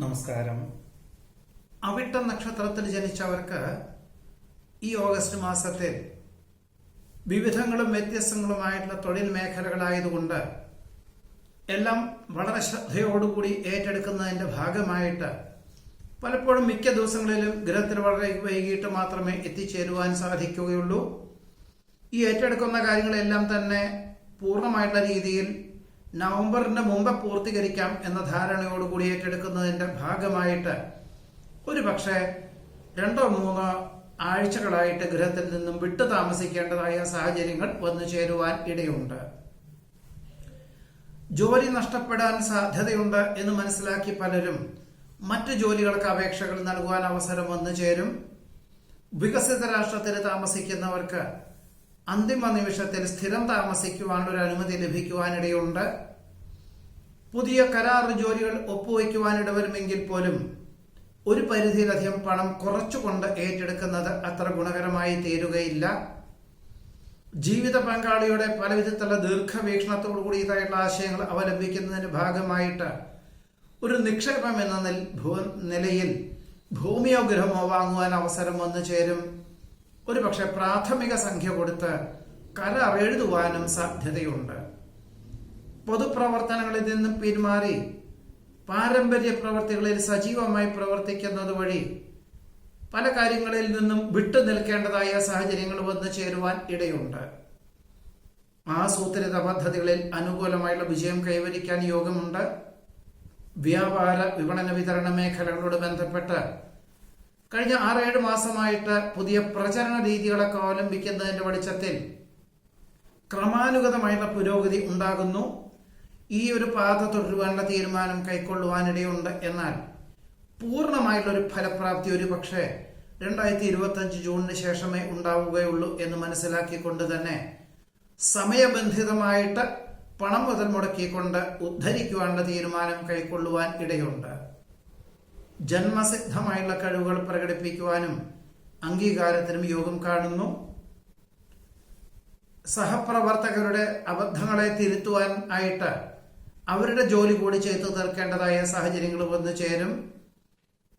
നമസ്കാരം. അവിട്ടം നക്ഷത്രത്തിൽ ജനിച്ചവർക്ക് ഈ ഓഗസ്റ്റ് മാസത്തിൽ വിവിധങ്ങളും വ്യത്യസ്തങ്ങളുമായിട്ടുള്ള തൊഴിൽ മേഖലകളായതുകൊണ്ട് എല്ലാം വളരെ ശ്രദ്ധയോടുകൂടി ഏറ്റെടുക്കുന്നതിന്റെ ഭാഗമായിട്ട് പലപ്പോഴും മിക്ക ദിവസങ്ങളിലും ഗ്രഹത്തിൽ വളരെ വൈകിട്ട് മാത്രമേ എത്തിച്ചേരുവാൻ സാധിക്കുകയുള്ളൂ. ഈ ഏറ്റെടുക്കുന്ന കാര്യങ്ങളെല്ലാം തന്നെ പൂർണ്ണമായിട്ടുള്ള രീതിയിൽ നവംബറിന് മുമ്പ് പൂർത്തീകരിക്കാം എന്ന ധാരണയോടുകൂടി ഏറ്റെടുക്കുന്നതിന്റെ ഭാഗമായിട്ട് ഒരു പക്ഷേ 2-3 ആഴ്ചകളായിട്ട് ഗൃഹത്തിൽ നിന്നും വിട്ടു താമസിക്കേണ്ടതായ സാഹചര്യങ്ങൾ വന്നു ചേരുവാൻ ഇടയുണ്ട്. ജോലി നഷ്ടപ്പെടാൻ സാധ്യതയുണ്ട് എന്ന് മനസ്സിലാക്കി പലരും മറ്റു ജോലികൾക്ക് അപേക്ഷകൾ നൽകുവാൻ അവസരം വന്നു ചേരും. വികസിത രാഷ്ട്രത്തിൽ താമസിക്കുന്നവർക്ക് അന്തിമ നിമിഷത്തിൽ സ്ഥിരം താമസിക്കുവാനുള്ള ഒരു അനുമതി ലഭിക്കുവാനിടയുണ്ട്. പുതിയ കരാർ ജോലികൾ ഒപ്പുവയ്ക്കുവാനിടവരുമെങ്കിൽ പോലും ഒരു പരിധിയിലധികം പണം കുറച്ചുകൊണ്ട് ഏറ്റെടുക്കുന്നത് അത്ര ഗുണകരമായി തീരുകയില്ല. ജീവിത പങ്കാളിയുടെ പലവിധത്തിലുള്ള ദീർഘവീക്ഷണത്തോടു കൂടിയതായിട്ടുള്ള ആശയങ്ങൾ അവലംബിക്കുന്നതിന്റെ ഭാഗമായിട്ട് ഒരു നിക്ഷേപം എന്ന നിലയിൽ ഭൂമിയോ ഗൃഹമോ വാങ്ങുവാൻ അവസരം വന്നു ചേരും. ഒരുപക്ഷെ പ്രാഥമിക സംഖ്യ കൊടുത്ത് കരാർ എഴുതുവാനും സാധ്യതയുണ്ട്. പൊതുപ്രവർത്തനങ്ങളിൽ നിന്നും പിന്മാറി പാരമ്പര്യ പ്രവർത്തികളിൽ സജീവമായി പ്രവർത്തിക്കുന്നത് വഴി പല കാര്യങ്ങളിൽ നിന്നും വിട്ടു നിൽക്കേണ്ടതായ സാഹചര്യങ്ങൾ വന്നു ചേരുവാൻ ഇടയുണ്ട്. ആസൂത്രിത പദ്ധതികളിൽ അനുകൂലമായുള്ള വിജയം കൈവരിക്കാൻ യോഗമുണ്ട്. വ്യാപാര വിപണന വിതരണ മേഖലകളോട് ബന്ധപ്പെട്ട് കഴിഞ്ഞ 6-7 മാസമായിട്ട് പുതിയ പ്രചരണ രീതികളൊക്കെ അവലംബിക്കുന്നതിന്റെ വെളിച്ചത്തിൽ ക്രമാനുഗതമായുള്ള പുരോഗതി ഉണ്ടാകുന്നു. ഈ ഒരു പാത തുടരുവാനുള്ള തീരുമാനം കൈക്കൊള്ളുവാനിടയുണ്ട്. എന്നാൽ പൂർണ്ണമായിട്ടുള്ള ഒരു ഫലപ്രാപ്തി ഒരു പക്ഷേ 2025 ജൂണിന് ശേഷമേ ഉണ്ടാവുകയുള്ളൂ എന്ന് മനസ്സിലാക്കിക്കൊണ്ട് തന്നെ സമയബന്ധിതമായിട്ട് പണം മുതൽ മുടക്കിക്കൊണ്ട് ഉദ്ധരിക്കുവാനുള്ള തീരുമാനം കൈക്കൊള്ളുവാൻ ഇടയുണ്ട്. ജന്മസിദ്ധമായുള്ള കഴിവുകൾ പ്രകടിപ്പിക്കുവാനും അംഗീകാരത്തിനും യോഗം കാണുന്നു. സഹപ്രവർത്തകരുടെ അബദ്ധങ്ങളെ തിരുത്തുവാൻ ആയിട്ട് അവരുടെ ജോലി കൂടി ചെയ്തു തീർക്കേണ്ടതായ സാഹചര്യങ്ങൾ വന്നു ചേരും.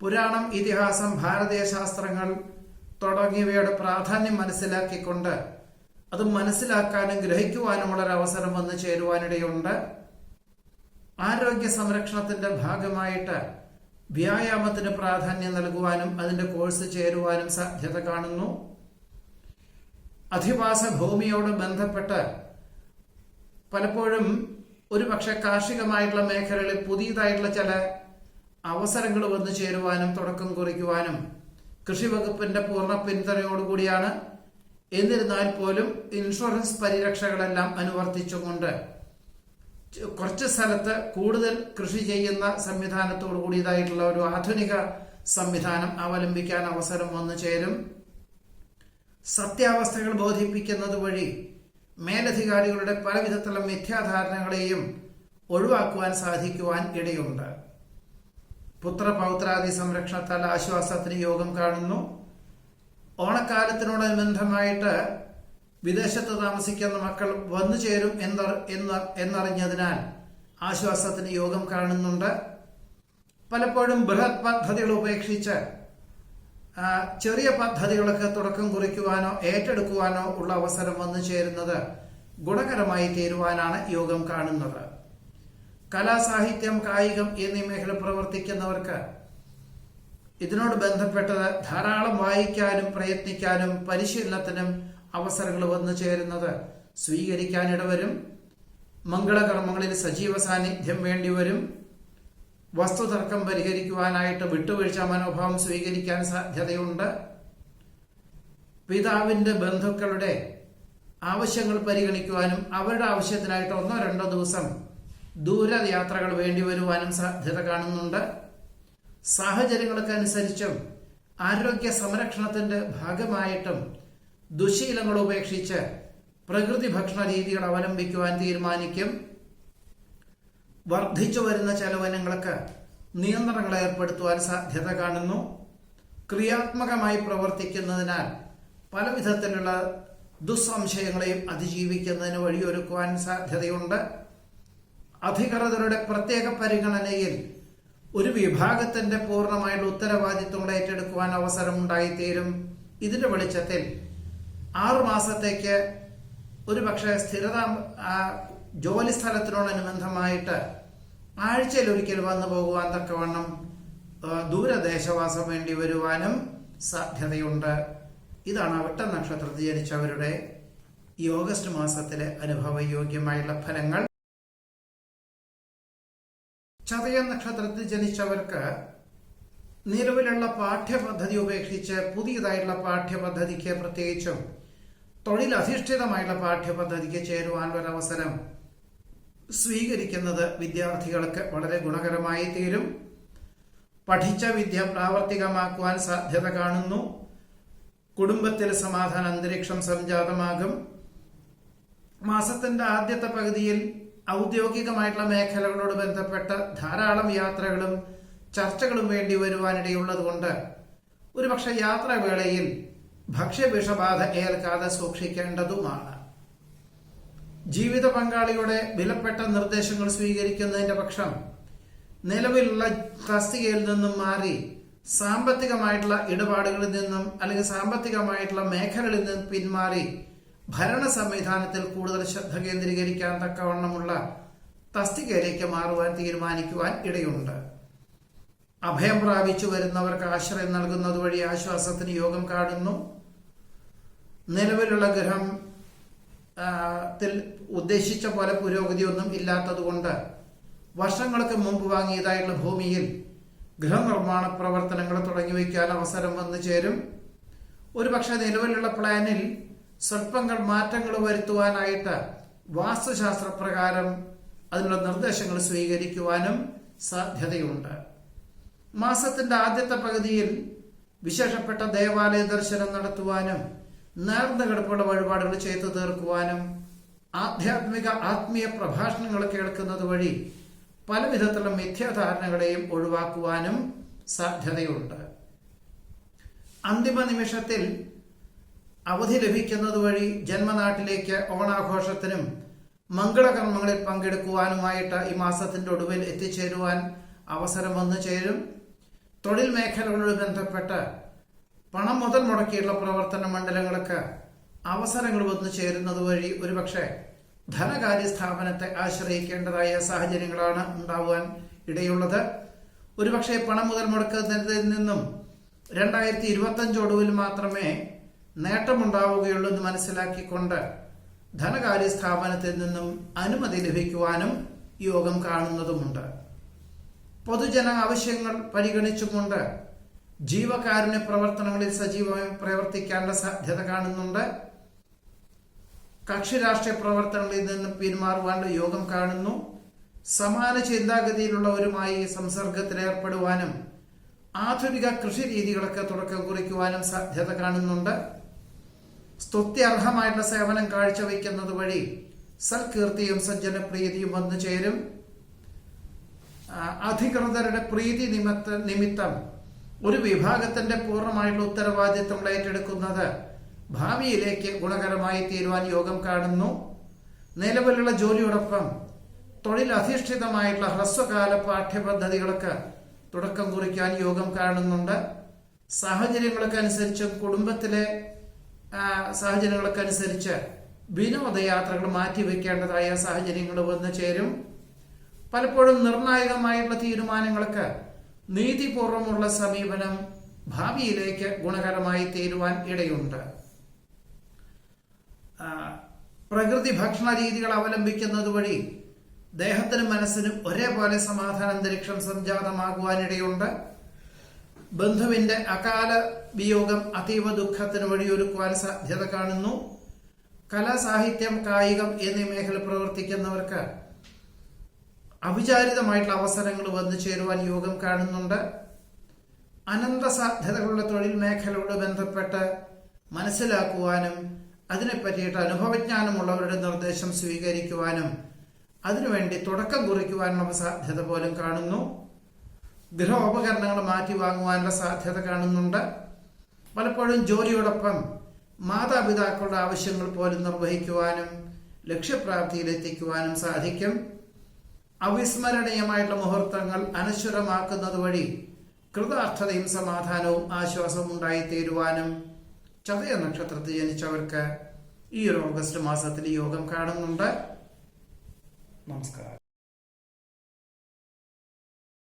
പുരാണം, ഇതിഹാസം, ഭാരതീയ ശാസ്ത്രങ്ങൾ തുടങ്ങിയവയുടെ പ്രാധാന്യം മനസ്സിലാക്കിക്കൊണ്ട് അത് മനസ്സിലാക്കാനും ഗ്രഹിക്കുവാനുമുള്ള ഒരു അവസരം വന്നു ചേരുവാനിടയുണ്ട്. ആരോഗ്യ സംരക്ഷണത്തിന്റെ ഭാഗമായിട്ട് വ്യായാമത്തിന് പ്രാധാന്യം നൽകുവാനും അതിന്റെ കോഴ്സ് ചേരുവാനും സാധ്യത കാണുന്നു. അധിവാസ ഭൂമിയോട് ബന്ധപ്പെട്ട് പലപ്പോഴും ഒരുപക്ഷെ കാർഷികമായിട്ടുള്ള മേഖലകളിൽ പുതിയതായിട്ടുള്ള ചില അവസരങ്ങൾ വന്നു ചേരുവാനും തുടക്കം കുറിക്കുവാനും കൃഷി വകുപ്പിന്റെ പൂർണ്ണ പിന്തുണയോടുകൂടിയാണ്. എന്നിരുന്നാൽ പോലും ഇൻഷുറൻസ് പരിരക്ഷകളെല്ലാം അനുവർത്തിച്ചുകൊണ്ട് കുറച്ച് സ്ഥലത്ത് കൂടുതൽ കൃഷി ചെയ്യുന്ന സംവിധാനത്തോടു കൂടിയതായിട്ടുള്ള ഒരു ആധുനിക സംവിധാനം അവലംബിക്കാൻ അവസരം വന്നു ചേരും. സത്യാവസ്ഥകൾ ബോധിപ്പിക്കുന്നത് വഴി മേലധികാരികളുടെ പലവിധത്തിലുള്ള മിഥ്യാധാരണകളെയും ഒഴിവാക്കുവാൻ സാധിക്കുവാൻ ഇടയുണ്ട്. പുത്രപൗത്രാദി സംരക്ഷണത്താൽ ആശ്വാസത്തിന് യോഗം കാണുന്നു. ഓണക്കാലത്തിനോടനുബന്ധമായിട്ട് വിദേശത്ത് താമസിക്കുന്ന മക്കൾ വന്നു ചേരും എന്നറിഞ്ഞതിനാൽ ആശ്വാസത്തിന് യോഗം കാണുന്നുണ്ട്. പലപ്പോഴും ബൃഹത് പദ്ധതികൾ ഉപേക്ഷിച്ച് ചെറിയ പദ്ധതികൾക്ക് തുടക്കം കുറിക്കുവാനോ ഏറ്റെടുക്കുവാനോ ഉള്ള അവസരം വന്നു ചേരുന്നത് ഗുണകരമായി തീരുവാനാണ് യോഗം കാണുന്നത്. കലാ, സാഹിത്യം, കായികം എന്നീ മേഖല പ്രവർത്തിക്കുന്നവർക്ക് ഇതിനോട് ബന്ധപ്പെട്ടത് ധാരാളം വായിക്കാനും പ്രയത്നിക്കാനും പരിശീലനത്തിനും അവസരങ്ങൾ വന്നു ചേരുന്നത് സ്വീകരിക്കാനിടവരും. മംഗളകർമ്മങ്ങളിൽ സജീവ സാന്നിധ്യം വേണ്ടിവരും. വസ്തുതർക്കം പരിഹരിക്കുവാനായിട്ട് വിട്ടുവീഴ്ച മനോഭാവം സ്വീകരിക്കാൻ സാധ്യതയുണ്ട്. പിതാവിന്റെ ബന്ധുക്കളുടെ ആവശ്യങ്ങൾ പരിഗണിക്കുവാനും അവരുടെ ആവശ്യത്തിനായിട്ട് 1-2 ദിവസം ദൂരയാത്രകൾ വേണ്ടിവരുവാനും സാധ്യത കാണുന്നുണ്ട്. സാഹചര്യങ്ങൾക്കനുസരിച്ചും ആരോഗ്യ സംരക്ഷണത്തിന്റെ ഭാഗമായിട്ടും ദുശീലങ്ങൾ ഉപേക്ഷിച്ച് പ്രകൃതി ഭക്ഷണ രീതികൾ അവലംബിക്കുവാൻ തീരുമാനിക്കും. വർദ്ധിച്ചു വരുന്ന ചെലവിനങ്ങൾക്ക് നിയന്ത്രണങ്ങൾ ഏർപ്പെടുത്തുവാൻ സാധ്യത കാണുന്നു. ക്രിയാത്മകമായി പ്രവർത്തിക്കുന്നതിനാൽ പല വിധത്തിലുള്ള ദുസ്സംശയങ്ങളെയും അതിജീവിക്കുന്നതിന് വഴിയൊരുക്കുവാൻ സാധ്യതയുണ്ട്. അധികൃതരുടെ പ്രത്യേക പരിഗണനയിൽ ഒരു വിഭാഗത്തിന്റെ പൂർണ്ണമായുള്ള ഉത്തരവാദിത്വങ്ങൾ ഏറ്റെടുക്കുവാൻ അവസരമുണ്ടായിത്തീരും. ഇതിന്റെ വെളിച്ചത്തിൽ 6 മാസത്തേക്ക് ഒരു പക്ഷേ സ്ഥിരത ജോലി സ്ഥലത്തിനോടനുബന്ധമായിട്ട് ആഴ്ചയിൽ ഒരിക്കൽ വന്നു പോകുവാൻ തക്കവണ്ണം ദൂരദേശവാസം വേണ്ടി വരുവാനും സാധ്യതയുണ്ട്. ഇതാണ് അവിട്ട നക്ഷത്രത്തിൽ ജനിച്ചവരുടെ ഈ ഓഗസ്റ്റ് മാസത്തിലെ അനുഭവയോഗ്യമായുള്ള ഫലങ്ങൾ. ചതയ നക്ഷത്രത്തിൽ ജനിച്ചവർക്ക് നിലവിലുള്ള പാഠ്യപദ്ധതി ഉപേക്ഷിച്ച് പുതിയതായിട്ടുള്ള പാഠ്യപദ്ധതിക്ക്, പ്രത്യേകിച്ചും തൊഴിലധിഷ്ഠിതമായുള്ള പാഠ്യപദ്ധതിക്ക് ചേരുവാനുള്ള ഒരവസരം സ്വീകരിക്കുന്നത് വിദ്യാർത്ഥികൾക്ക് വളരെ ഗുണകരമായി തീരും. പഠിച്ച വിദ്യ പ്രാവർത്തികമാക്കുവാൻ സാധ്യത കാണുന്നു. കുടുംബത്തിൽ സമാധാന അന്തരീക്ഷം സംജാതമാകും. മാസത്തിന്റെ ആദ്യത്തെ പകുതിയിൽ ഔദ്യോഗികമായിട്ടുള്ള മേഖലകളോട് ബന്ധപ്പെട്ട ധാരാളം യാത്രകളും ചർച്ചകളും വേണ്ടി വരുവാനിടയുള്ളതുകൊണ്ട് ഒരുപക്ഷെ യാത്രാവേളയിൽ ഭക്ഷ്യവിഷബാധ ഏൽക്കാതെ സൂക്ഷിക്കേണ്ടതുമാണ്. ജീവിത പങ്കാളിയുടെ വിലപ്പെട്ട നിർദ്ദേശങ്ങൾ സ്വീകരിക്കുന്നതിന്റെ പക്ഷം നിലവിലുള്ള തസ്തികയിൽ നിന്നും മാറി സാമ്പത്തികമായിട്ടുള്ള ഇടപാടുകളിൽ നിന്നും അല്ലെങ്കിൽ സാമ്പത്തികമായിട്ടുള്ള മേഖലകളിൽ നിന്നും പിന്മാറി ഭരണ സംവിധാനത്തിൽ കൂടുതൽ ശ്രദ്ധ കേന്ദ്രീകരിക്കാൻ തക്കവണ്ണമുള്ള തസ്തികയിലേക്ക് മാറുവാൻ തീരുമാനിക്കുവാൻ ഇടയുണ്ട്. അഭയം പ്രാപിച്ചു വരുന്നവർക്ക് ആശ്രയം നൽകുന്നത് വഴി ആശ്വാസത്തിന് യോഗം കാണുന്നു. നിലവിലുള്ള ഗ്രഹം ഉദ്ദേശിച്ച പോലെ പുരോഗതിയൊന്നും ഇല്ലാത്തതുകൊണ്ട് വർഷങ്ങൾക്ക് മുമ്പ് വാങ്ങിയതായിട്ടുള്ള ഭൂമിയിൽ ഗൃഹനിർമ്മാണ പ്രവർത്തനങ്ങൾ തുടങ്ങിവെക്കാൻ അവസരം വന്നു ചേരും. ഒരുപക്ഷെ നിലവിലുള്ള പ്ലാനിൽ സ്വല്പങ്ങൾ മാറ്റങ്ങൾ വരുത്തുവാനായിട്ട് വാസ്തുശാസ്ത്രപ്രകാരം അതിനുള്ള നിർദ്ദേശങ്ങൾ സ്വീകരിക്കുവാനും സാധ്യതയുണ്ട്. മാസത്തിന്റെ ആദ്യത്തെ പകുതിയിൽ വിശേഷപ്പെട്ട ദേവാലയ ദർശനം നടത്തുവാനും നേർന്ന കിടപ്പുള്ള വഴിപാടുകൾ ചെയ്തു തീർക്കുവാനും ആത്മീയ പ്രഭാഷണങ്ങൾ കേൾക്കുന്നത് വഴി പല വിധത്തിലുള്ള മിഥ്യാധാരണകളെയും ഒഴിവാക്കുവാനും സാധ്യതയുണ്ട്. അന്തിമ നിമിഷത്തിൽ അവധി ലഭിക്കുന്നത് വഴി ജന്മനാട്ടിലേക്ക് ഓണാഘോഷത്തിനും മംഗളകർമ്മങ്ങളിൽ പങ്കെടുക്കുവാനുമായിട്ട് ഈ മാസത്തിന്റെ ഒടുവിൽ എത്തിച്ചേരുവാൻ അവസരം വന്നു ചേരും. തൊഴിൽ മേഖലകളോട് ബന്ധപ്പെട്ട് പണം മുതൽ മുടക്കിയുള്ള പ്രവർത്തന മണ്ഡലങ്ങൾക്ക് അവസരങ്ങൾ വന്നു ചേരുന്നത് വഴി ഒരുപക്ഷെ ധനകാര്യ സ്ഥാപനത്തെ ആശ്രയിക്കേണ്ടതായ സാഹചര്യങ്ങളാണ് ഉണ്ടാവാൻ ഇടയുള്ളത്. ഒരുപക്ഷെ പണം മുതൽ മുടക്കുന്നതിൽ നിന്നും 2025 ഒടുവിൽ മാത്രമേ നേട്ടമുണ്ടാവുകയുള്ളൂ എന്ന് മനസ്സിലാക്കിക്കൊണ്ട് ധനകാര്യ സ്ഥാപനത്തിൽ നിന്നും അനുമതി ലഭിക്കുവാനും യോഗം കാണുന്നതുമുണ്ട്. പൊതുജന ആവശ്യങ്ങൾ പരിഗണിച്ചുകൊണ്ട് ജീവകാരുണ്യ പ്രവർത്തനങ്ങളിൽ സജീവമായി പ്രവർത്തിക്കാനുള്ള സാധ്യത കാണുന്നുണ്ട്. കക്ഷി രാഷ്ട്രീയ പ്രവർത്തനങ്ങളിൽ നിന്ന് പിന്മാറുവാനുള്ള യോഗം കാണുന്നു. സമാന ചിന്താഗതിയിലുള്ളവരുമായി സംസർഗത്തിൽ ഏർപ്പെടുവാനും ആധുനിക കൃഷി രീതികളൊക്കെ തുടക്കം കുറിക്കുവാനും സാധ്യത കാണുന്നുണ്ട്. സ്തുത്യർഹമായിട്ടുള്ള സേവനം കാഴ്ചവെക്കുന്നത് വഴി സൽകീർത്തിയും സജ്ജനപ്രീതിയും വന്നു ചേരും. അധികൃതരുടെ പ്രീതി നിമിത്തം ഒരു വിഭാഗത്തിന്റെ പൂർണ്ണമായിട്ടുള്ള ഉത്തരവാദിത്വങ്ങൾ ഏറ്റെടുക്കുന്നത് ഭാവിയിലേക്ക് ഗുണകരമായി തീരുവാൻ യോഗം കാണുന്നു. നിലവിലുള്ള ജോലിയോടൊപ്പം തൊഴിലധിഷ്ഠിതമായിട്ടുള്ള ഹ്രസ്വകാല പാഠ്യപദ്ധതികൾക്ക് തുടക്കം കുറിക്കാൻ യോഗം കാണുന്നുണ്ട്. സാഹചര്യങ്ങൾക്കനുസരിച്ചും കുടുംബത്തിലെ സാഹചര്യങ്ങൾക്കനുസരിച്ച് വിനോദയാത്രകൾ മാറ്റിവെക്കേണ്ടതായ സാഹചര്യങ്ങൾ വന്നു ചേരും. പലപ്പോഴും നിർണായകമായിട്ടുള്ള തീരുമാനങ്ങൾക്ക് നീതിപൂർവമുള്ള സമീപനം ഭാവിയിലേക്ക് ഗുണകരമായി തീരുവാൻ ഇടയുണ്ട്. പ്രകൃതി ഭക്ഷണ രീതികൾ അവലംബിക്കുന്നത് വഴി ദേഹത്തിനും മനസ്സിനും ഒരേപോലെ സമാധാന അന്തരീക്ഷം സംജാതമാകുവാനിടയുണ്ട്. ബന്ധുവിന്റെ അകാല വിയോഗം അതീവ ദുഃഖത്തിന് വഴിയൊരുക്കുവാൻ സാധ്യത കാണുന്നു. കലാ, സാഹിത്യം, കായികം എന്നീ മേഖല പ്രവർത്തിക്കുന്നവർക്ക് അവിചാരിതമായിട്ടുള്ള അവസരങ്ങൾ വന്നു ചേരുവാൻ യോഗം കാണുന്നുണ്ട്. അനന്ത സാധ്യതകളുള്ള തൊഴിൽ മേഖലയോട് ബന്ധപ്പെട്ട് മനസ്സിലാക്കുവാനും അതിനെപ്പറ്റിയിട്ട് അനുഭവജ്ഞാനമുള്ളവരുടെ നിർദ്ദേശം സ്വീകരിക്കുവാനും അതിനുവേണ്ടി തുടക്കം കുറിക്കുവാനുള്ള സാധ്യത പോലും കാണുന്നു. ഗൃഹോപകരണങ്ങൾ മാറ്റി വാങ്ങുവാനുള്ള സാധ്യത കാണുന്നുണ്ട്. പലപ്പോഴും ജോലിയോടൊപ്പം മാതാപിതാക്കളുടെ ആവശ്യങ്ങൾ പോലും നിർവഹിക്കുവാനും ലക്ഷ്യപ്രാപ്തിയിലെത്തിക്കുവാനും സാധിക്കും. അവിസ്മരണീയമായിട്ടുള്ള മുഹൂർത്തങ്ങൾ അനശ്വരമാക്കുന്നത് വഴി കൃതാർത്ഥതയും സമാധാനവും ആശ്വാസവും ഉണ്ടായിത്തീരുവാനും ചതയ നക്ഷത്രത്തിൽ ജനിച്ചവർക്ക് ഈ ഒരു ഓഗസ്റ്റ് മാസത്തിൽ യോഗം കാണുന്നുണ്ട്. നമസ്കാരം.